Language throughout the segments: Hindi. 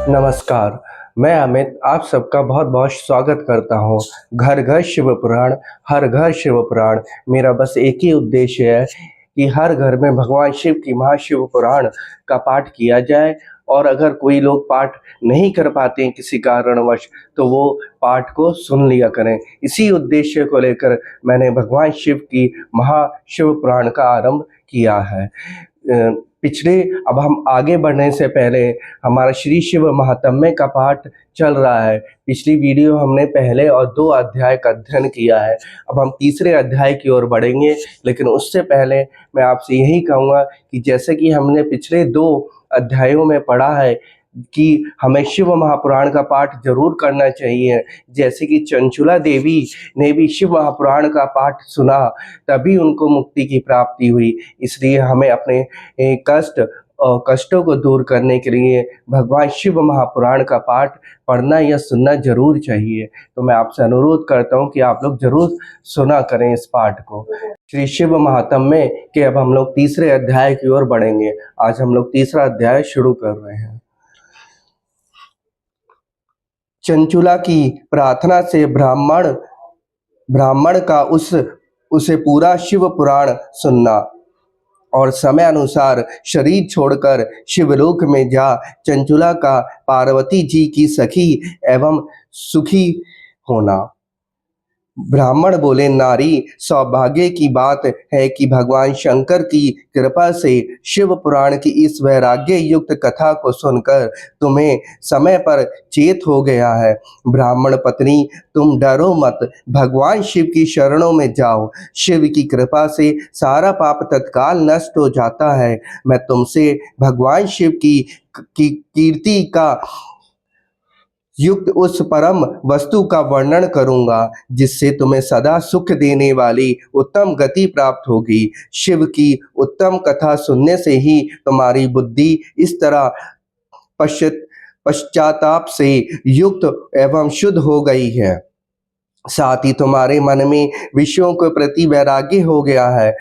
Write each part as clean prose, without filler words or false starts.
नमस्कार, मैं अमित आप सबका बहुत बहुत स्वागत करता हूँ। घर घर शिव पुराण, हर घर शिव पुराण। मेरा बस एक ही उद्देश्य है कि हर घर में भगवान शिव की महाशिव पुराण का पाठ किया जाए, और अगर कोई लोग पाठ नहीं कर पाते हैं किसी कारणवश, तो वो पाठ को सुन लिया करें। इसी उद्देश्य को लेकर मैंने भगवान शिव की महाशिव पुराण का आरंभ किया है। अब हम आगे बढ़ने से पहले हमारा श्री शिव महात्म्य का पाठ चल रहा है। पिछली वीडियो हमने पहले और 2 अध्याय का अध्ययन किया है। अब हम तीसरे अध्याय की ओर बढ़ेंगे, लेकिन उससे पहले मैं आपसे यही कहूँगा कि जैसे कि हमने पिछले 2 अध्यायों में पढ़ा है कि हमें शिव महापुराण का पाठ जरूर करना चाहिए। जैसे कि चंचुला देवी ने भी शिव महापुराण का पाठ सुना, तभी उनको मुक्ति की प्राप्ति हुई। इसलिए हमें अपने कष्टों को दूर करने के लिए भगवान शिव महापुराण का पाठ पढ़ना या सुनना जरूर चाहिए। तो मैं आपसे अनुरोध करता हूँ कि आप लोग जरूर सुना करें इस पाठ को। श्री शिव महात्म्य के अब हम लोग तीसरे अध्याय की ओर बढ़ेंगे। आज हम लोग तीसरा अध्याय शुरू कर रहे हैं। चंचुला की प्रार्थना से ब्राह्मण का उसे पूरा शिव पुराण सुनना और समय अनुसार शरीर छोड़कर शिवलोक में जा चंचुला का पार्वती जी की सखी एवं सुखी होना। ब्राह्मण बोले, नारी, सौभाग्य की बात है कि भगवान शंकर की कृपा से शिव पुराण की इस वैराग्य युक्त कथा को सुनकर तुम्हें समय पर चेत हो गया है। ब्राह्मण पत्नी, तुम डरो मत, भगवान शिव की शरणों में जाओ। शिव की कृपा से सारा पाप तत्काल नष्ट हो जाता है। मैं तुमसे भगवान शिव की कीर्ति का युक्त उस परम वस्तु का वर्णन करूंगा, जिससे तुम्हें सदा सुख देने वाली उत्तम गति प्राप्त होगी। शिव की उत्तम कथा सुनने से ही तुम्हारी बुद्धि इस तरह पश्चाताप से युक्त एवं शुद्ध हो गई है, साथ ही तुम्हारे मन में विषयों के प्रति वैराग्य हो गया है।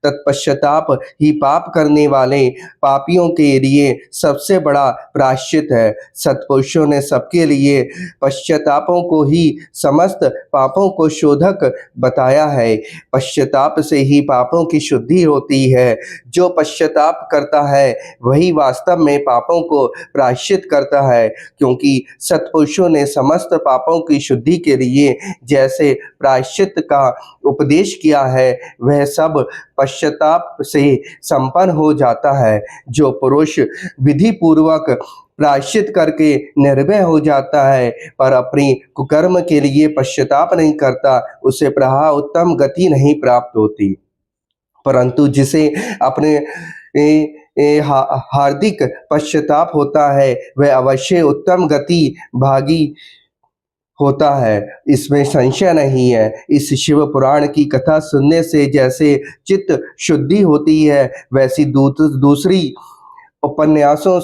तत्पश्चाताप ही पाप करने वाले पापियों के लिए सबसे बड़ा प्रायश्चित है। सत्पुरुषों ने सबके लिए पश्चातापों को ही समस्त पापों को शोधक बताया है। पश्चाताप से ही पापों की शुद्धि होती है। जो पश्चाताप करता है वही वास्तव में पापों को प्रायश्चित करता है, क्योंकि सत्पुरुषों ने समस्त पापों की शुद्धि के लिए जैसे प्रायश्चित का उपदेश किया है, वह सब पश्चाताप से संपन्न हो जाता है। जो पुरुष विधि पूर्वक प्रायश्चित करके निर्भय हो जाता है पर अपनी कुकर्म के लिए पश्चाताप नहीं करता, उसे प्रायः उत्तम गति नहीं प्राप्त होती। परंतु जिसे अपने हार्दिक पश्चाताप होता है, वह अवश्य उत्तम गति भागी होता है, इसमें संशय नहीं है। इस शिव पुराण की कथा सुनने से जैसे चित्त शुद्धि होती है, वैसी दूसरी उपन्यासों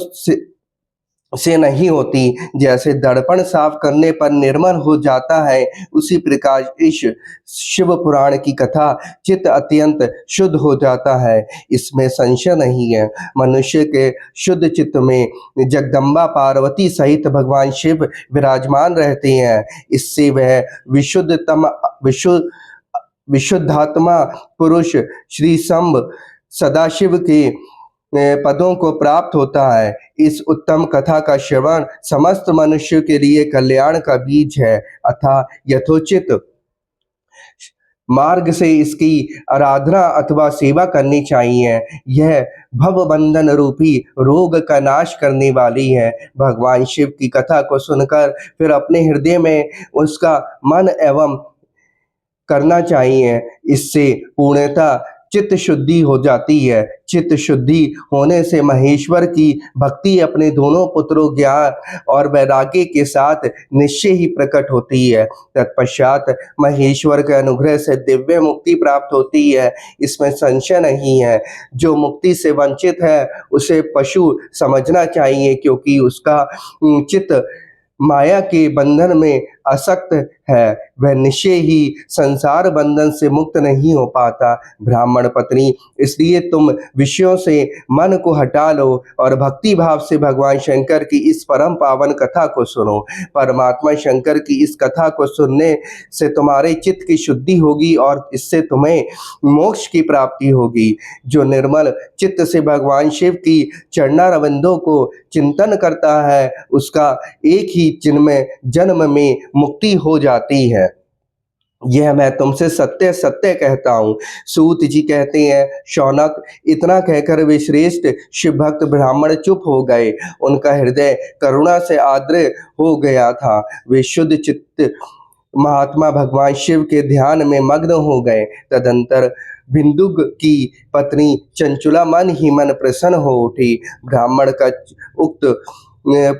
से नहीं होती। जैसे दर्पण साफ करने पर निर्मल हो जाता है, उसी प्रकार इस शिव पुराण की कथा चित्त अत्यंत शुद्ध हो जाता है, इसमें संशय नहीं है। मनुष्य के शुद्ध चित्त में जगदम्बा पार्वती सहित भगवान शिव विराजमान रहते हैं। इससे वह विशुद्धात्मा पुरुष श्री शंभ सदाशिव के पदों को प्राप्त होता है। इस उत्तम कथा का श्रवण समस्त मनुष्यों के लिए कल्याण का बीज है, अतः यथोचित मार्ग से इसकी आराधना अथवा सेवा करनी चाहिए। यह भवबंधन रूपी रोग का नाश करने वाली है। भगवान शिव की कथा को सुनकर फिर अपने हृदय में उसका मन एवं करना चाहिए। इससे पूर्णतः चित्त शुद्धि हो जाती है। चित्त शुद्धि होने से महेश्वर की भक्ति अपने दोनों पुत्रों ज्ञान और वैराग्य के साथ निश्चय ही प्रकट होती है। तत्पश्चात महेश्वर के अनुग्रह से दिव्य मुक्ति प्राप्त होती है, इसमें संशय नहीं है। जो मुक्ति से वंचित है उसे पशु समझना चाहिए, क्योंकि उसका चित्त माया के बंधन में आसक्त है वह निश्चय ही संसार बंधन से मुक्त नहीं हो पाता। ब्राह्मण पत्नी, इसलिए तुम विषयों से मन को हटा लो और भक्ति भाव से भगवान शंकर की इस परम पावन कथा को सुनो। परमात्मा शंकर की इस कथा को सुनने से तुम्हारे चित्त की शुद्धि होगी और इससे तुम्हें मोक्ष की प्राप्ति होगी। जो निर्मल चित्त से भगवान शिव की चरणारविंदों को चिंतन करता है उसका एक ही जन्म में मुक्ति हो जाती है। यह मैं तुमसे सत्य सत्य कहता हूँ। सूत जी कहते हैं, शौनक, इतना कहकर वे श्रेष्ठ शिव भक्त ब्राह्मण चुप हो गए। उनका हृदय करुणा से आर्द्र हो गया था। वे शुद्ध चित्त महात्मा भगवान शिव के ध्यान में मग्न हो गए। तदंतर बिंदुक की पत्नी चंचुला मन ही मन प्रसन्न हो उठी। ब्राह्मण का उक्त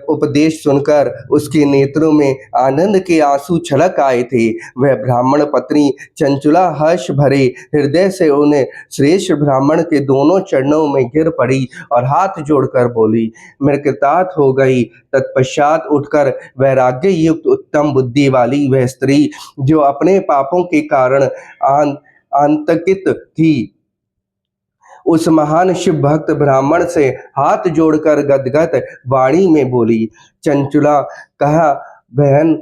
उपदेश सुनकर उसके नेत्रों में आनंद के आंसू छलक आए थे। वह ब्राह्मण पत्नी चंचुला हर्ष भरे हृदय से उन्हें श्रेष्ठ ब्राह्मण के दोनों चरणों में गिर पड़ी और हाथ जोड़कर बोली, मैं कृतार्थ हो गई। तत्पश्चात उठकर वैराग्य युक्त उत्तम बुद्धि वाली वह स्त्री जो अपने पापों के कारण आतंकित थी, उस महान शिव भक्त ब्राह्मण से हाथ जोड़कर गदगद वाणी में बोली। चंचुला कहा बहन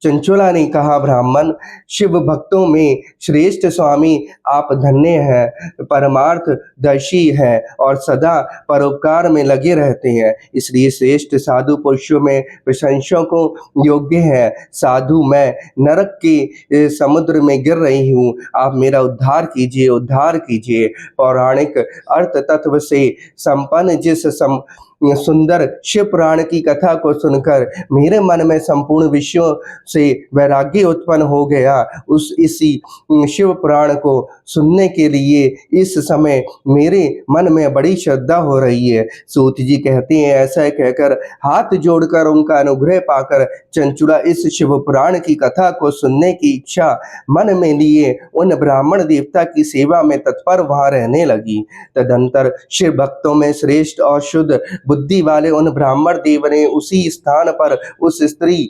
चंचुला ने कहा, ब्राह्मण, शिव भक्तों में श्रेष्ठ स्वामी आप धन्य हैं, परमार्थ दर्शी हैं और सदा परोपकार में लगे रहते हैं, इसलिए श्रेष्ठ साधु पुरुषों में प्रशंसा को योग्य है। साधु, मैं नरक के समुद्र में गिर रही हूँ, आप मेरा उद्धार कीजिए, उद्धार कीजिए। पौराणिक अर्थ तत्व से संपन्न जिस सुंदर शिव पुराण की कथा को सुनकर मेरे मन में संपूर्ण विषयों से वैराग्य उत्पन्न हो गया। इसी शिव पुराण को सुनने के लिए इस समय मेरे मन में बड़ी श्रद्धा हो रही है। सूत जी कहते हैं, ऐसा कहकर हाथ जोड़कर उनका अनुग्रह पाकर चंचुला इस शिव पुराण की कथा को सुनने की इच्छा मन में लिए उन ब्राह्मण देवता की सेवा में तत्पर वहां रहने लगी। तदंतर शिव भक्तों में श्रेष्ठ और शुद्ध बुद्धि वाले उन ब्राह्मण देव ने उसी स्थान पर उस स्त्री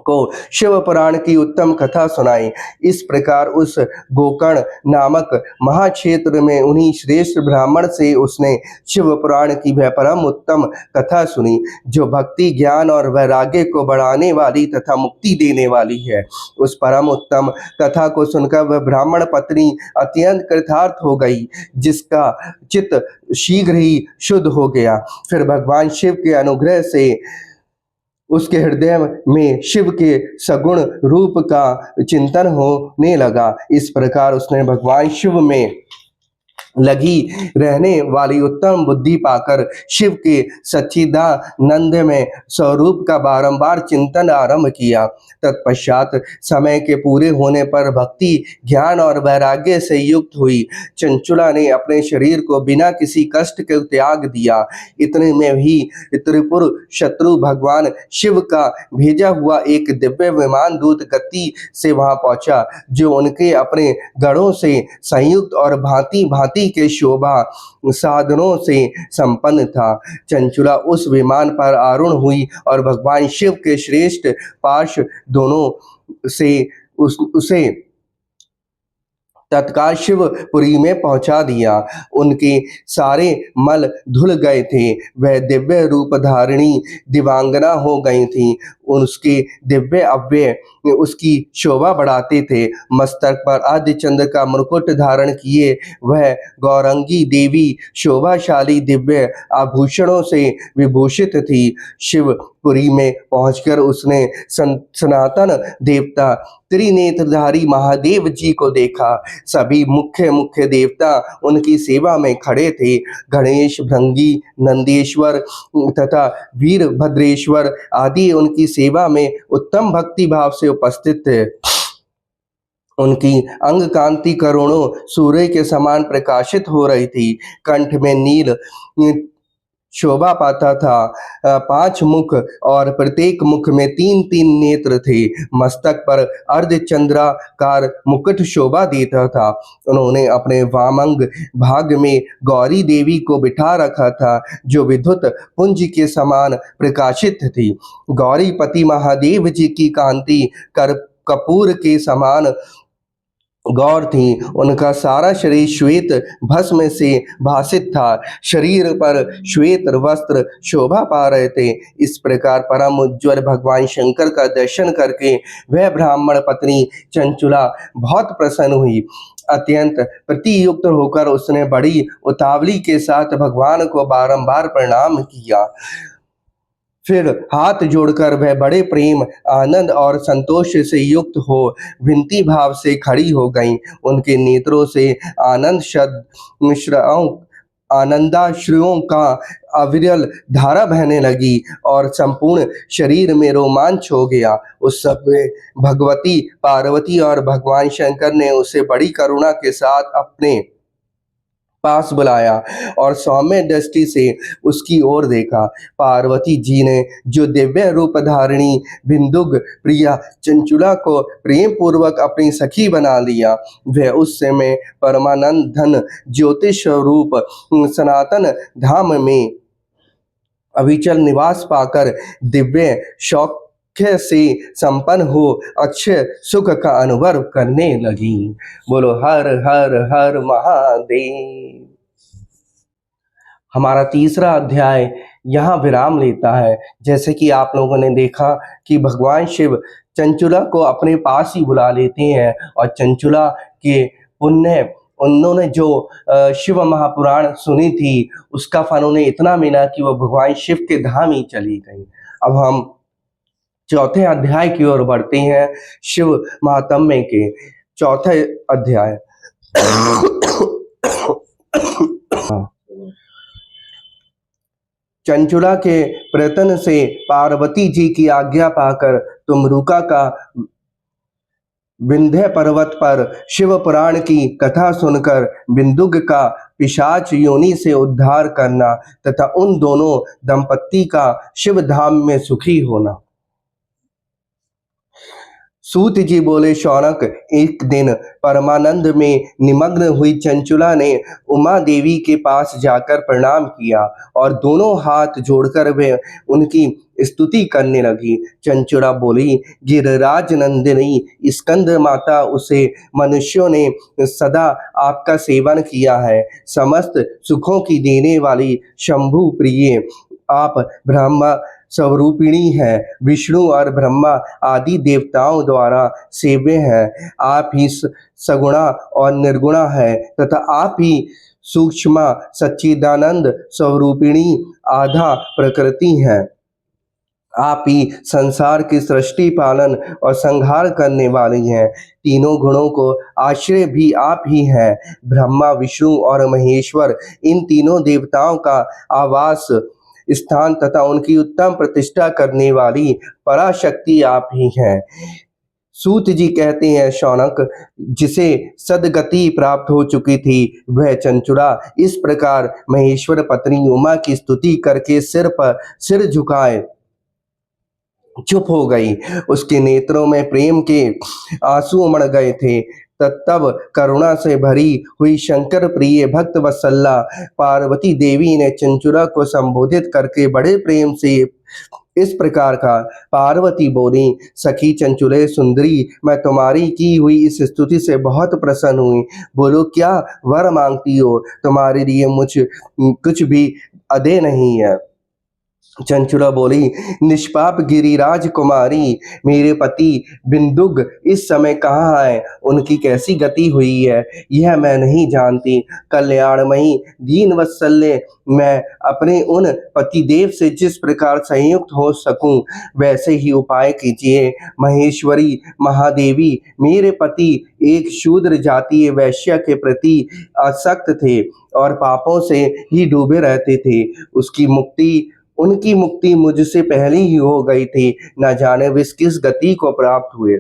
को शिव पुराण की उत्तम कथा सुनाई। इस प्रकार उस गोकर्ण नामक महाक्षेत्र में उन्हीं श्रेष्ठ ब्राह्मण से उसने शिव पुराण की वह परम उत्तम कथा सुनी, जो भक्ति, ज्ञान और वैराग्य को बढ़ाने वाली तथा मुक्ति देने वाली है। उस परम उत्तम कथा को सुनकर वह ब्राह्मण पत्नी अत्यंत कृतार्थ हो गई, जिसका चित्त शीघ्र ही शुद्ध हो गया। फिर भगवान शिव के अनुग्रह से उसके हृदय में शिव के सगुण रूप का चिंतन होने लगा। इस प्रकार उसने भगवान शिव में लगी रहने वाली उत्तम बुद्धि पाकर शिव के सच्चिदानंद में स्वरूप का बारंबार चिंतन आरंभ किया। तत्पश्चात समय के पूरे होने पर भक्ति, ज्ञान और वैराग्य से युक्त हुई चंचुला ने अपने शरीर को बिना किसी कष्ट के त्याग दिया। इतने में ही त्रिपुर शत्रु भगवान शिव का भेजा हुआ एक दिव्य विमान दूत गति से वहां पहुंचा, जो उनके अपने गणों से संयुक्त और भांति भांति के शोभा साधनों से संपन्न था। चंचुला उस विमान पर आरूढ़ हुई और भगवान शिव के श्रेष्ठ पार्श्व दोनों से उसे तत्काल शिवपुरी में पहुंचा दिया। उनके सारे मल धुल गए थे, वह दिव्य रूप धारिणी दिवांगना हो गई थी। उसके दिव्य अव्यय उसकी शोभा बढ़ाते थे। मस्तक पर आद्य चंद्र का मुकुट धारण किए वह गौरंगी देवी शोभाशाली दिव्य आभूषणों से विभूषित थी। शिवपुरी में पहुंचकर उसने सनातन देवता त्रिनेत्रधारी महादेव जी को देखा। सभी मुख्य देवता उनकी सेवा में खड़े थे। गणेश, भृंगी, नंदीश्वर तथा वीरभद्रेश्वर आदि उनकी सेवा में उत्तम भक्ति भाव से उपस्थित थे। उनकी अंग कांति करोड़ों सूर्य के समान प्रकाशित हो रही थी। कंठ में नील शोभा पाता था। 5 मुख और प्रत्येक मुख में 3-3 नेत्र थे। मस्तक पर अर्धचंद्राकार मुकुट शोभा देता था। उन्होंने अपने वामंग भाग में गौरी देवी को बिठा रखा था, जो विद्युत पुंज के समान प्रकाशित थी। गौरीपति महादेव जी की कांति कर कपूर के समान गौर थी। उनका सारा शरीर श्वेत भस्म से भासित था। शरीर पर श्वेत वस्त्र शोभा पा रहे थे। इस प्रकार परम उज्ज्वल भगवान शंकर का दर्शन करके वह ब्राह्मण पत्नी चंचुला बहुत प्रसन्न हुई। अत्यंत प्रतियुक्त होकर उसने बड़ी उतावली के साथ भगवान को बारंबार प्रणाम किया। फिर हाथ जोड़कर वह बड़े प्रेम, आनंद और संतोष से युक्त हो विनती भाव से खड़ी हो गईं। उनके नेत्रों से आनंदाश्रुओं का अविरल धारा बहने लगी और संपूर्ण शरीर में रोमांच हो गया। उस समय भगवती पार्वती और भगवान शंकर ने उसे बड़ी करुणा के साथ अपने पास बुलाया और सौम्य दृष्टि से उसकी ओर देखा। पार्वती जी ने जो दिव्य रूप धारिणी बिंदुक प्रिया चंचुला को प्रेम पूर्वक अपनी सखी बना लिया, वह उस समय परमानंद धन ज्योतिष रूप सनातन धाम में अविचल निवास पाकर दिव्य शौक से संपन्न हो अक्षय सुख का अनुभव करने लगी। बोलो हर हर हर महादेव। हमारा तीसरा अध्याय यहाँ विराम लेता है। जैसे कि आप लोगों ने देखा कि भगवान शिव चंचुला को अपने पास ही बुला लेते हैं और चंचुला के पुण्य उन्होंने जो शिव महापुराण सुनी थी उसका फल उन्हें इतना मिला कि वह भगवान शिव के धाम ही चली गई। अब हम चौथे अध्याय की ओर बढ़ते हैं। शिव महात्म्य के चौथे अध्याय। चंचुला के प्रयत्न से पार्वती जी की आज्ञा पाकर तुमरुका का विंध्य पर्वत पर शिव पुराण की कथा सुनकर बिंदुक का पिशाच योनि से उद्धार करना तथा उन दोनों दंपत्ति का शिव धाम में सुखी होना। सूत जी बोले, शौनक, एक दिन परमानंद में निमग्न हुई चंचुला ने उमा देवी के पास जाकर प्रणाम किया और दोनों हाथ जोड़कर वे उनकी स्तुति करने लगी। चंचुला बोली, गिरिराज नंदिनी स्कंद माता, उसे मनुष्यों ने सदा आपका सेवन किया है। समस्त सुखों की देने वाली शंभु प्रिय आप ब्रह्मा स्वरूपिणी है। विष्णु और ब्रह्मा आदि देवताओं द्वारा सेव्य हैं। आप ही सगुणा और निर्गुणा है तथा आप ही सूक्ष्म सच्चिदानंद स्वरूपिणी आधा प्रकृति है। आप ही संसार की सृष्टि, पालन और संहार करने वाली हैं। तीनों गुणों को आश्रय भी आप ही हैं। ब्रह्मा, विष्णु और महेश्वर, इन तीनों देवताओं का आवास स्थान तथा उनकी उत्तम प्रतिष्ठा करने वाली पराशक्ति आप ही हैं। सूत जी कहते हैं, शौनक, जिसे सदगति प्राप्त हो चुकी थी वह चंचुला इस प्रकार महेश्वर पत्नी उमा की स्तुति करके सिर पर सिर झुकाए चुप हो गई। उसके नेत्रों में प्रेम के आंसू उमड़ गए थे। तब करुणा से भरी हुई शंकर प्रिय भक्त वत्सला पार्वती देवी ने चंचुला को संबोधित करके बड़े प्रेम से इस प्रकार का। पार्वती बोली, सखी चंचुले सुंदरी, मैं तुम्हारी की हुई इस स्तुति से बहुत प्रसन्न हुई। बोलो, क्या वर मांगती हो? तुम्हारे लिए मुझ कुछ भी अदे नहीं है। चंचुला बोली, निष्पाप गिरिराज कुमारी, मेरे पति बिंदुक इस समय कहाँ है? उनकी कैसी गति हुई है यह मैं नहीं जानती। कल्याणमयी दीन वत्सल्य, मैं अपने उन पतिदेव से जिस प्रकार संयुक्त हो सकूं वैसे ही उपाय कीजिए। महेश्वरी महादेवी, मेरे पति एक शूद्र जातीय वैश्य के प्रति आसक्त थे और पापों से ही डूबे रहते थे। उनकी मुक्ति मुझसे पहले ही हो गई थी। न जाने वे किस गति को प्राप्त हुए।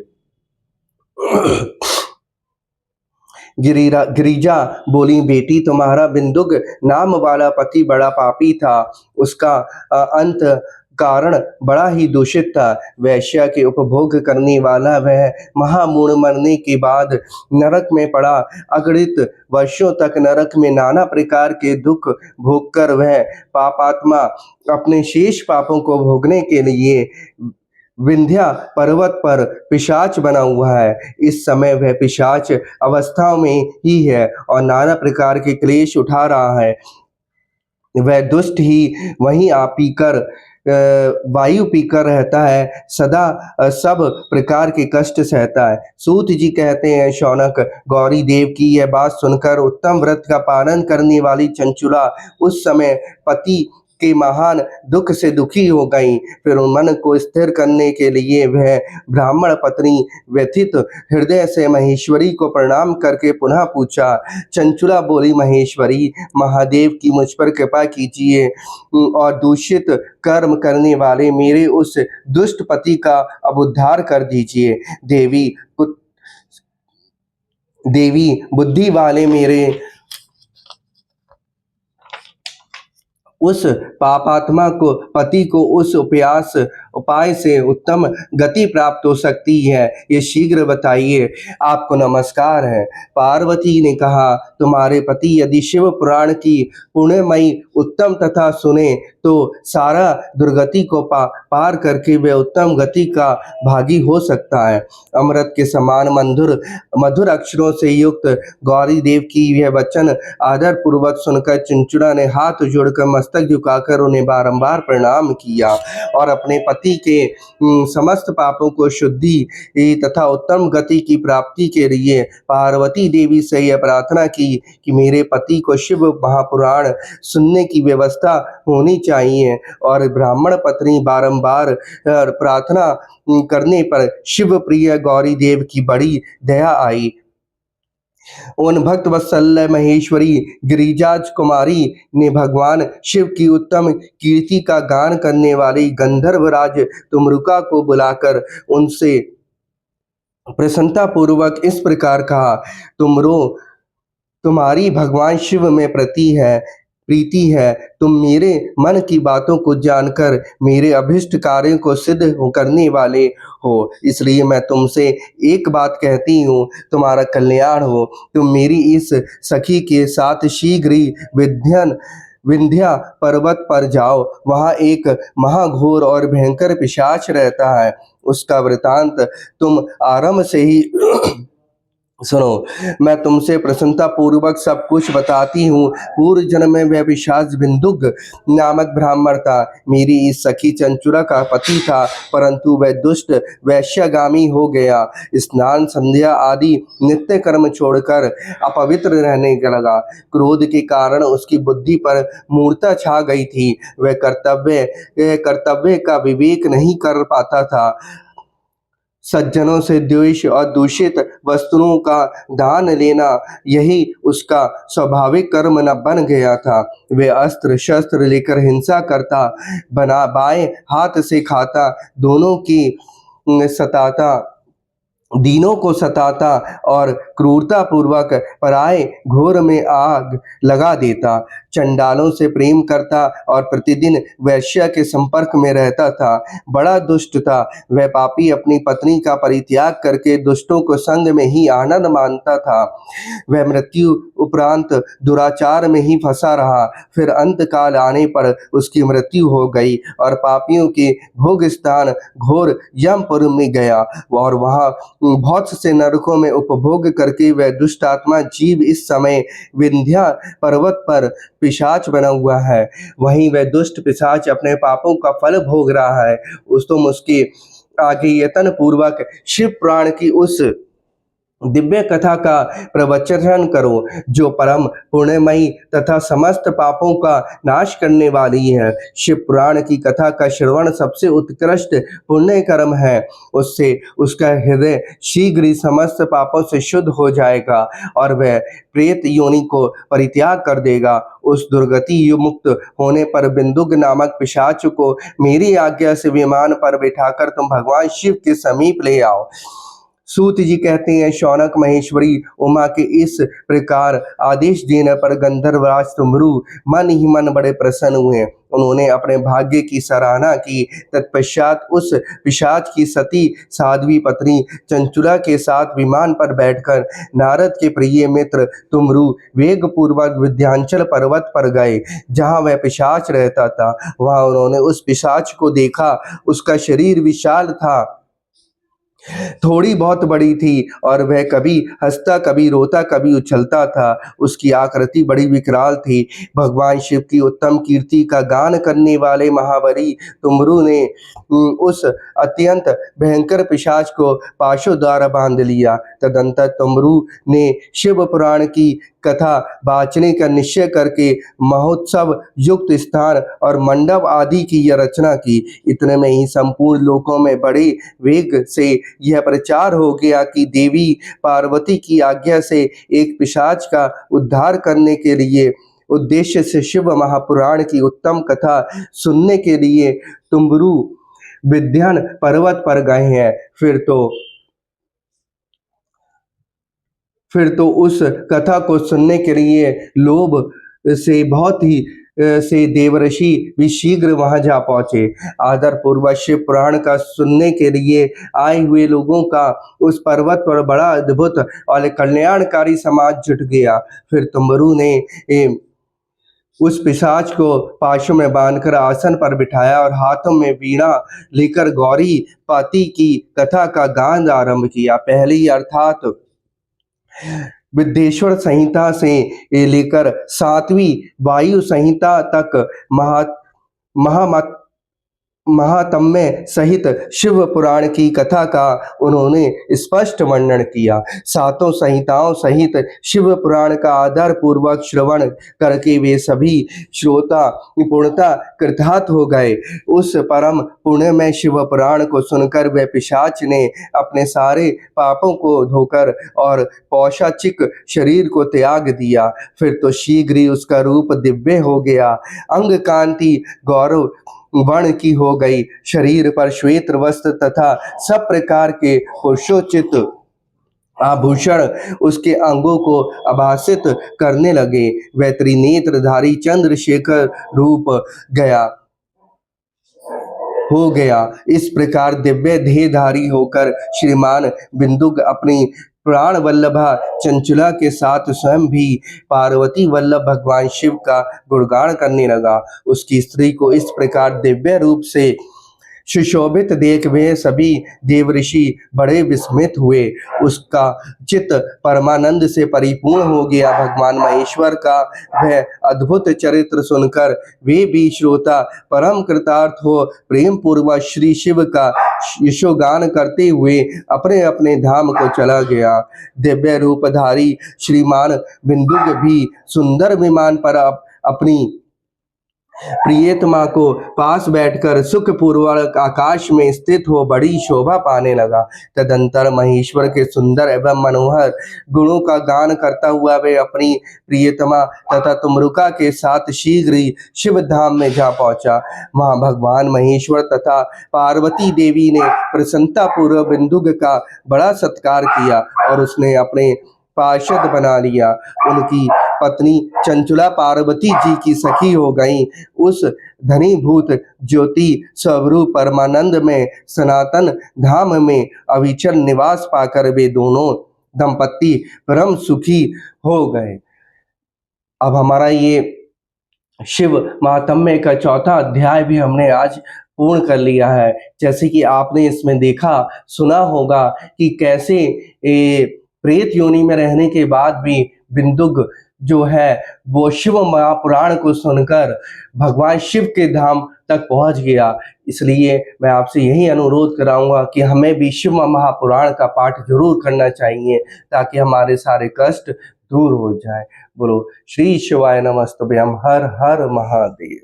गिरिजा बोली, बेटी तुम्हारा बिंदुक नाम वाला पति बड़ा पापी था। उसका अंत कारण बड़ा ही दूषित था। वैश्या के उपभोग करने वाला वह महामूढ़ मरने के बाद नरक में पड़ा। अगणित वर्षों तक नरक में नाना प्रकार के दुख भोगकर वह पापात्मा अपने शेष पापों को भोगने के लिए विंध्या पर्वत पर पिशाच बना हुआ है। इस समय वह पिशाच अवस्था में ही है और नाना प्रकार के क्लेश उठा रहा है। वह दुष्ट ही वहीं आ पीकर वायु पीकर रहता है, सदा सब प्रकार के कष्ट सहता है। सूत जी कहते हैं, शौनक, गौरी देव की यह बात सुनकर उत्तम व्रत का पालन करने वाली चंचुला उस समय पति के महान दुख से दुखी हो गई। फिर उन मन को स्थिर करने के लिए वह ब्राह्मण पत्नी व्यथित हृदय से महेश्वरी को प्रणाम करके पुनः पूछा। चंचुला बोली, महेश्वरी, महादेव की मुझ पर कृपा कीजिए और दूषित कर्म करने वाले मेरे उस दुष्ट पति का अब उद्धार कर दीजिए। देवी बुद्धि वाले मेरे उस पापात्मा को पति को उस उपाय से उत्तम गति प्राप्त हो सकती है, ये शीघ्र बताइए। आपको नमस्कार है। पार्वती ने कहा, तुम्हारे पति यदि शिव पुराण की पुण्यमयी उत्तम कथा सुने तो सारा दुर्गति को पार करके वे उत्तम गति का भागी हो सकता है। अमृत के समान मधुर अक्षरों से युक्त गौरी देव की यह वचन आदर पूर्वक सुनकर चंचुला ने हाथ जोड़कर मस्तक झुकाकर उन्हें बारंबार प्रणाम किया और अपने पति के समस्त पापों को शुद्धि तथा उत्तम गति की प्राप्ति के लिए पार्वती देवी से यह प्रार्थना की कि मेरे पति को शिव महापुराण सुनने की व्यवस्था होनी चाहिए। और ब्राह्मण पत्नी बारंबार प्रार्थना करने पर शिव प्रिय गौरी देव की बड़ी दया आई। उन भक्त वत्सल महेश्वरी गिरिजाज कुमारी ने भगवान शिव की उत्तम कीर्ति का गान करने वाली गंधर्वराज तुमरुका को बुलाकर उनसे प्रसन्नता पूर्वक इस प्रकार कहा, तुम्हारी भगवान शिव में प्रीति है। तुम मेरे मन की बातों को जानकर मेरे अभिष्ट कार्यों को सिद्ध करने वाले हो, इसलिए मैं तुमसे एक बात कहती हूँ, तुम्हारा कल्याण हो। तुम मेरी इस सखी के साथ शीघ्र ही विंध्या पर्वत पर जाओ। वहाँ एक महाघोर और भयंकर पिशाच रहता है। उसका वृतांत तुम आरंभ से ही सुनो। मैं तुमसे प्रसन्नता पूर्वक सब कुछ बताती हूँ। पूर्व जन्म में वह पिशाच बिंदुक नामक ब्राह्मण था। मेरी इस सखी चंचुला का पति था, परंतु वह दुष्ट वैश्यगामी हो गया। स्नान संध्या आदि नित्य कर्म छोड़कर अपवित्र रहने लगा। क्रोध के कारण उसकी बुद्धि पर मूर्छा छा गई थी। वह कर्तव्य का विवेक नहीं कर पाता था। सज्जनों से द्वेष और दूषित वस्तुओं का दान लेना यही उसका स्वाभाविक कर्म न बन गया था। वे अस्त्र शस्त्र लेकर हिंसा करता, बाएं हाथ से खाता, दीनों को सताता और क्रूरता पूर्वक पराये घोर में आग लगा देता। चंडालों से प्रेम करता और प्रतिदिन वैश्य के संपर्क में रहता था। बड़ा दुष्ट था। वह पापी अपनी पत्नी का परित्याग करके दुष्टों को संग में ही आनंद मानता था। वह मृत्यु उपरांत दुराचार में ही फंसा रहा। फिर अंत काल आने पर उसकी मृत्यु हो गई और पापियों के भोग स्थान घोर यमपुर में गया और वहाँ बहुत से नरकों में उपभोग करके वह दुष्ट आत्मा जीव इस समय विंध्या पर्वत पर पिशाच बना हुआ है। वहीं वह दुष्ट पिशाच अपने पापों का फल भोग रहा है। तुम उसके आगे यत्न पूर्वक शिव पुराण की उस दिव्य कथा का प्रवचन करो, जो परम पुण्यमयी तथा समस्त पापों का नाश करने वाली है। शिव पुराण की कथा का श्रवण सबसे उत्कृष्ट पुण्य कर्म है। उससे उसका हृदय शीघ्र ही समस्त पापों से शुद्ध हो जाएगा और वह प्रेत योनि को परित्याग कर देगा। उस दुर्गति मुक्त होने पर बिंदुक नामक पिशाच को मेरी आज्ञा से विमान पर बिठाकर तुम भगवान शिव के समीप ले आओ। सूत जी कहते हैं, शौनक महेश्वरी उमा के इस प्रकार आदेश देने पर गंधर्वराज तुमरू मन ही मन बड़े प्रसन्न हुए। उन्होंने अपने भाग्य की सराहना की। तत्पश्चात उस पिशाच की सती साध्वी पत्नी चंचुला के साथ विमान पर बैठकर नारद के प्रिय मित्र तुमरू वेग पूर्वक विंध्याचल पर्वत पर गए, जहाँ वह पिशाच रहता था। वहां उन्होंने उस पिशाच को देखा। उसका शरीर विशाल था, थोड़ी बहुत बड़ी थी, और वह कभी हंसता, कभी रोता, कभी उछलता था। उसकी आकृति बड़ी विकराल थी। भगवान शिव की उत्तम कीर्ति का गान करने वाले महाबली तुमरू ने उस अत्यंत भयंकर पिशाच को पाशों द्वारा बांध लिया। तदंतर तुमरू ने शिव पुराण की कथा बाँचने का निश्चय करके महोत्सव युक्त स्थान और मंडप आदि की यह रचना की। इतने में ही संपूर्ण लोकों में बड़े वेग से यह प्रचार हो गया कि देवी पार्वती की आज्ञा से एक पिशाच का उद्धार करने के लिए उद्देश्य से शिव महापुराण की उत्तम कथा सुनने के लिए तुमरू विंध्याचल पर्वत पर गए हैं। फिर तो उस कथा को सुनने के लिए लोभ से बहुत ही से देवर्षि भी शीघ्र वहां जा पहुंचे। आदर पूर्वक शिव पुराण का सुनने के लिए आए हुए लोगों का उस पर्वत पर बड़ा अद्भुत और कल्याणकारी समाज जुट गया। फिर तुमरू ने उस पिशाच को पाशों में बांधकर आसन पर बिठाया और हाथों में वीणा लेकर गौरी पति की कथा का गान आरंभ किया। पहली अर्थात विद्येश्वर संहिता से लेकर 7वीं वायु संहिता तक महामत महात्म्य सहित शिव पुराण की कथा का उन्होंने स्पष्ट वर्णन किया। सातों संहिताओं सहित शिव पुराण का आदर पूर्वक श्रवण करके वे सभी श्रोता पूर्णता कृतार्थ हो गए। उस परम पुण्य में शिव पुराण को सुनकर वह पिशाच ने अपने सारे पापों को धोकर और पौशाचिक शरीर को त्याग दिया। फिर तो शीघ्र ही उसका रूप दिव्य हो गया, अंग कांति गौरव वर्ण की हो गई, शरीर पर श्वेत वस्त्र तथा सब प्रकार के पुरुषोचित आभूषण उसके अंगों को आभासित करने लगे। वह त्रिनेत्रधारी चंद्रशेखर रूप हो गया। इस प्रकार दिव्य देहधारी होकर श्रीमान बिंदुक अपनी प्राण वल्लभा चंचुला के साथ स्वयं भी पार्वती वल्लभ भगवान शिव का गुणगान करने लगा। उसकी स्त्री को इस प्रकार दिव्य रूप से सुशोभित देख वे सभी देवऋषि बड़े विस्मित हुए। उसका चित्त परमानंद से परिपूर्ण हो गया। भगवान महेश्वर का वह अद्भुत चरित्र सुनकर वे भी श्रोता परम कृतार्थ हो प्रेम पूर्वक श्री शिव का यशोगान करते हुए अपने अपने धाम को चला गया। दिव्य रूपधारी श्रीमान बिंदुक भी सुंदर विमान पर अपनी प्रियतमा को पास बैठकर सुखपूर्वक आकाश में स्थित हो बड़ी शोभा पाने लगा। तदंतर महेश्वर के सुंदर एवं मनोहर गुणों का गान करता हुआ वे अपनी प्रियतमा तथा तुमरुका के साथ शीघ्र ही शिव धाम में जा पहुंचा। वहां भगवान महेश्वर तथा पार्वती देवी ने प्रसन्नता पूर्वक बिंदुक का बड़ा सत्कार किया और उसने अपने पार्षद बना लिया। उनकी पत्नी चंचुला पार्वती जी की सखी हो गई। उस धनीभूत ज्योति स्वरूप परमानंद में सनातन धाम में अविचल निवास पाकर वे दोनों दंपत्ति परम सुखी हो गए। अब हमारा ये शिव महात्म्य का चौथा अध्याय भी हमने आज पूर्ण कर लिया है। जैसे कि आपने इसमें देखा सुना होगा कि कैसे प्रेत योनि में रहने के बाद भी बिंदुक जो है वो शिव महापुराण को सुनकर भगवान शिव के धाम तक पहुंच गया। इसलिए मैं आपसे यही अनुरोध कराऊंगा कि हमें भी शिव महापुराण का पाठ जरूर करना चाहिए ताकि हमारे सारे कष्ट दूर हो जाए। बोलो श्री शिवाय नमस्तुभ्यं। हर हर महादेव।